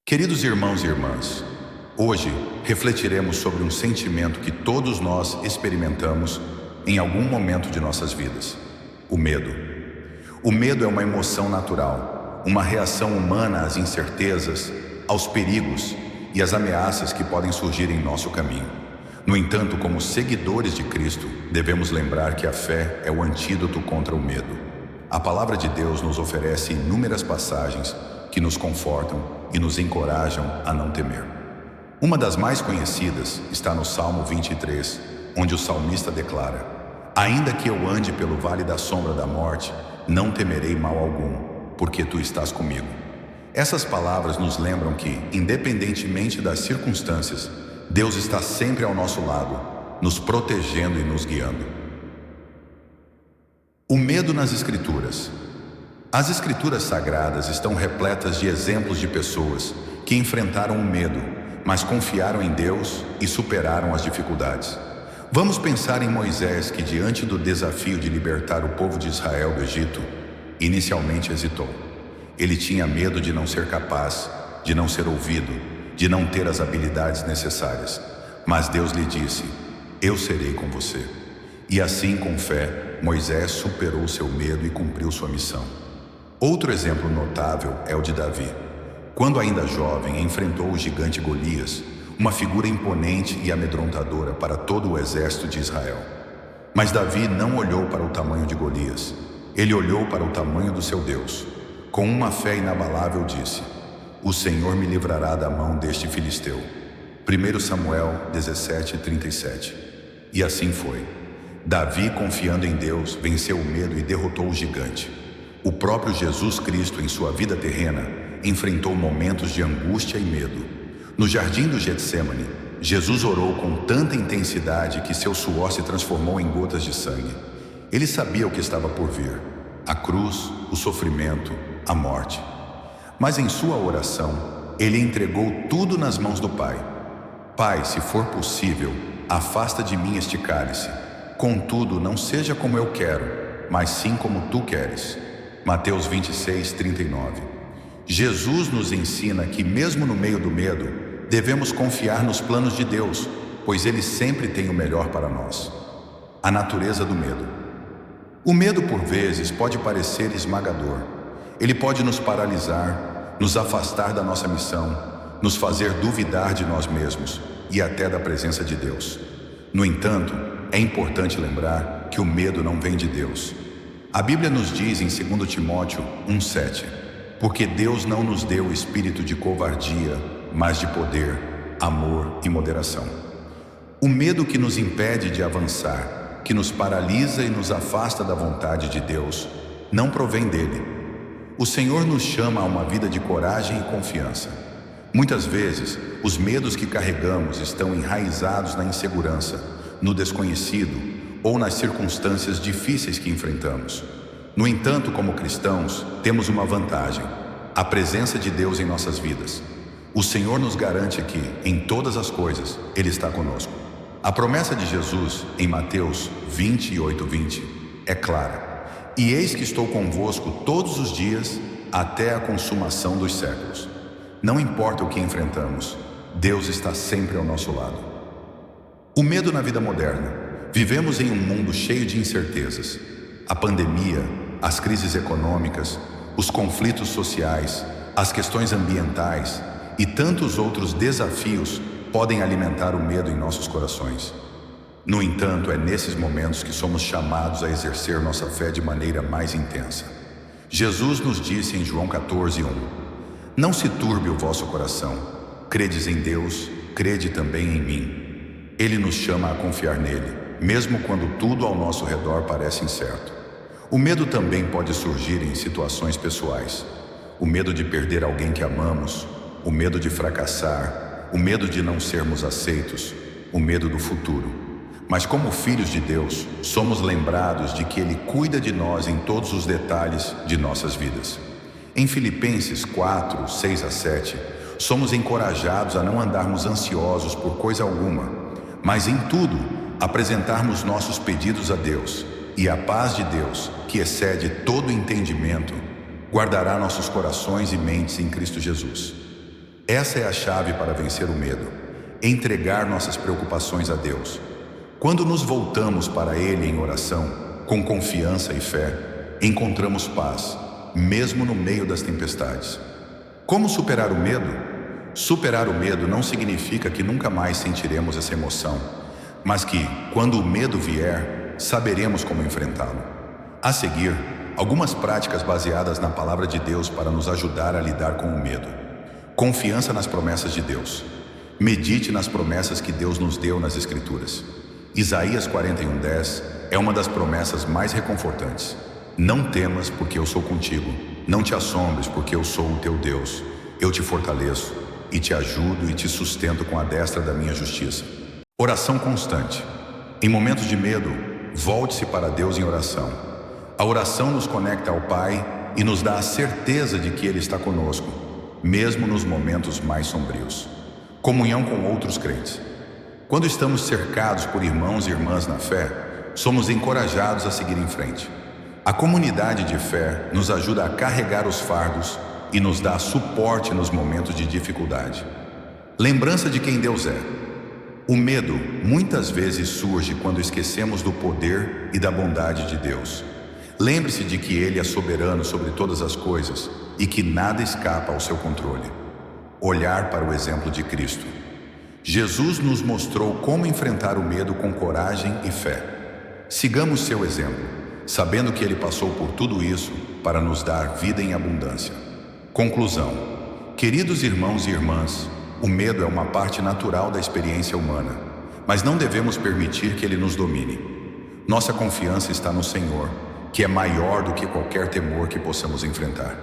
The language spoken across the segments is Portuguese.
Queridos irmãos e irmãs, hoje refletiremos sobre um sentimento que todos nós experimentamos em algum momento de nossas vidas: o medo. O medo é uma emoção natural, uma reação humana às incertezas, aos perigos e às ameaças que podem surgir em nosso caminho. No entanto, como seguidores de Cristo, devemos lembrar que a fé é o antídoto contra o medo. A palavra de Deus nos oferece inúmeras passagens que nos confortam e nos encorajam a não temer. Uma das mais conhecidas está no Salmo 23, onde o salmista declara: ainda que eu ande pelo vale da sombra da morte, não temerei mal algum, porque tu estás comigo. Essas palavras nos lembram que, independentemente das circunstâncias, Deus está sempre ao nosso lado, nos protegendo e nos guiando. O medo nas Escrituras. As Escrituras Sagradas estão repletas de exemplos de pessoas que enfrentaram o medo, mas confiaram em Deus e superaram as dificuldades. Vamos pensar em Moisés, que diante do desafio de libertar o povo de Israel do Egito, inicialmente hesitou. Ele tinha medo de não ser capaz, de não ser ouvido, de não ter as habilidades necessárias. Mas Deus lhe disse: eu serei com você. E assim, com fé, Moisés superou seu medo e cumpriu sua missão. Outro exemplo notável é o de Davi. Quando ainda jovem, enfrentou o gigante Golias, uma figura imponente e amedrontadora para todo o exército de Israel. Mas Davi não olhou para o tamanho de Golias. Ele olhou para o tamanho do seu Deus. Com uma fé inabalável disse: o Senhor me livrará da mão deste filisteu. 1 Samuel 17:37. E assim foi. Davi, confiando em Deus, venceu o medo e derrotou o gigante. O próprio Jesus Cristo, em sua vida terrena, enfrentou momentos de angústia e medo. No jardim do Getsêmani, Jesus orou com tanta intensidade que seu suor se transformou em gotas de sangue. Ele sabia o que estava por vir: a cruz, o sofrimento, a morte. Mas em sua oração, ele entregou tudo nas mãos do Pai. Pai, se for possível, afasta de mim este cálice. Contudo, não seja como eu quero, mas sim como tu queres. Mateus 26:39. Jesus nos ensina que, mesmo no meio do medo, devemos confiar nos planos de Deus, pois Ele sempre tem o melhor para nós. A natureza do medo. O medo, por vezes, pode parecer esmagador. Ele pode nos paralisar, nos afastar da nossa missão, nos fazer duvidar de nós mesmos e até da presença de Deus. No entanto, é importante lembrar que o medo não vem de Deus. A Bíblia nos diz em 2 Timóteo 1:7: porque Deus não nos deu o espírito de covardia, mas de poder, amor e moderação. O medo que nos impede de avançar, que nos paralisa e nos afasta da vontade de Deus, não provém dele. O Senhor nos chama a uma vida de coragem e confiança. Muitas vezes, os medos que carregamos estão enraizados na insegurança, no desconhecido ou nas circunstâncias difíceis que enfrentamos. No entanto, como cristãos, temos uma vantagem: a presença de Deus em nossas vidas. O Senhor nos garante que, em todas as coisas, Ele está conosco. A promessa de Jesus, em Mateus 28:20, é clara: e eis que estou convosco todos os dias, até a consumação dos séculos. Não importa o que enfrentamos, Deus está sempre ao nosso lado. O medo na vida moderna. Vivemos em um mundo cheio de incertezas. A pandemia, as crises econômicas, os conflitos sociais, as questões ambientais e tantos outros desafios podem alimentar o medo em nossos corações. No entanto, é nesses momentos que somos chamados a exercer nossa fé de maneira mais intensa. Jesus nos disse em João 14:1: não se turbe o vosso coração. Credes em Deus, crede também em mim. Ele nos chama a confiar nele, mesmo quando tudo ao nosso redor parece incerto. O medo também pode surgir em situações pessoais. O medo de perder alguém que amamos, o medo de fracassar, o medo de não sermos aceitos, o medo do futuro. Mas como filhos de Deus, somos lembrados de que Ele cuida de nós em todos os detalhes de nossas vidas. Em Filipenses 4:6-7, somos encorajados a não andarmos ansiosos por coisa alguma, mas em tudo apresentarmos nossos pedidos a Deus, e a paz de Deus, que excede todo entendimento, guardará nossos corações e mentes em Cristo Jesus. Essa é a chave para vencer o medo: entregar nossas preocupações a Deus. Quando nos voltamos para Ele em oração, com confiança e fé, encontramos paz, mesmo no meio das tempestades. Como superar o medo? Superar o medo não significa que nunca mais sentiremos essa emoção, mas que, quando o medo vier, saberemos como enfrentá-lo. A seguir, algumas práticas baseadas na palavra de Deus para nos ajudar a lidar com o medo. Confiança nas promessas de Deus. Medite nas promessas que Deus nos deu nas Escrituras. Isaías 41:10 é uma das promessas mais reconfortantes. Não temas, porque eu sou contigo. Não te assombres, porque eu sou o teu Deus. Eu te fortaleço e te ajudo e te sustento com a destra da minha justiça. Oração constante. Em momentos de medo, volte-se para Deus em oração. A oração nos conecta ao Pai e nos dá a certeza de que Ele está conosco, mesmo nos momentos mais sombrios. Comunhão com outros crentes. Quando estamos cercados por irmãos e irmãs na fé, somos encorajados a seguir em frente. A comunidade de fé nos ajuda a carregar os fardos e nos dá suporte nos momentos de dificuldade. Lembrança de quem Deus é. O medo muitas vezes surge quando esquecemos do poder e da bondade de Deus. Lembre-se de que Ele é soberano sobre todas as coisas e que nada escapa ao seu controle. Olhar para o exemplo de Cristo. Jesus nos mostrou como enfrentar o medo com coragem e fé. Sigamos seu exemplo, sabendo que Ele passou por tudo isso para nos dar vida em abundância. Conclusão. Queridos irmãos e irmãs, o medo é uma parte natural da experiência humana, mas não devemos permitir que ele nos domine. Nossa confiança está no Senhor, que é maior do que qualquer temor que possamos enfrentar.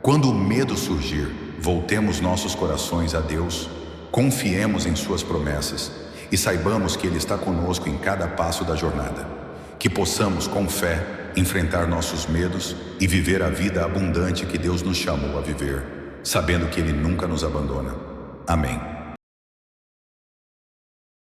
Quando o medo surgir, voltemos nossos corações a Deus, confiemos em suas promessas e saibamos que Ele está conosco em cada passo da jornada. Que possamos, com fé, enfrentar nossos medos e viver a vida abundante que Deus nos chamou a viver, sabendo que Ele nunca nos abandona. Amém.